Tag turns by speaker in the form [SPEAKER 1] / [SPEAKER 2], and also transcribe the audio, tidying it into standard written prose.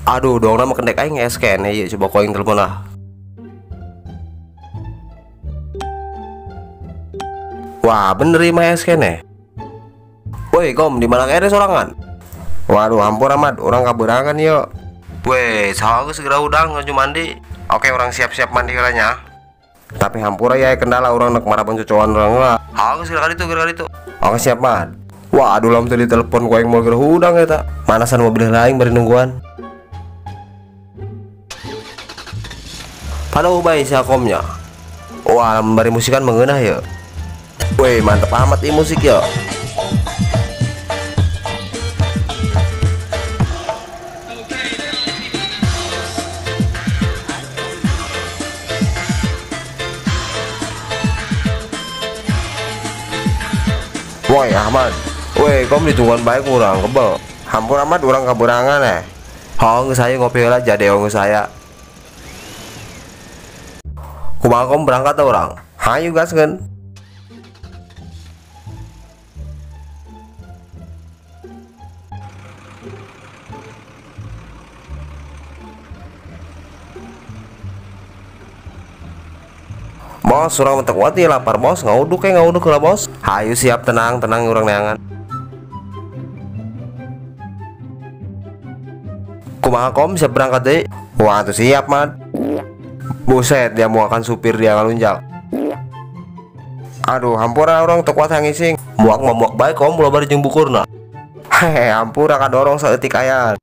[SPEAKER 1] Aduh, dong nama kendek aing scan ya, coba koing telepon lah. Wah, bener ya mah scan ya. Woi, kom di mana ada sorangan? Waduh, hampur amat, orang kaberangan yuk. Weh, saya segera udang ngaju mandi. Oke, orang siap-siap mandi kalanya. Tapi hampura ya kendala orang nak marah pencucuan orang lah. Aku segera kali itu. Oke, siap mat. Wah, aduh lam tadi telepon kau yang mau gerah udang ya tak. Manasan mobil lain beri nungguan. Halo, baik siakomnya. Wah, bari musikan mengenah ya. Weh, mantep amat ini musik ya. Woi Ahmad, woi kom ditungguan baik kurang kebel. Hampur amat orang kaberangan Hong saya ngopi lah jadi hong saya. Kumaha kom berangkat orang. Hayu gas kan. Bos, surang mentek wati lapar bos, ngauduk lah bos. Hayu siap tenang orang neangan. Kumaha kom siap berangkat deh. Wah tuh siap mat. Buset dia mau akan supir dia ngalunjak. Aduh hampura orang tekuat hangising. Muak baik kom mulai bari jeung bukurna. Hehe hampura kadorong saeutik aya.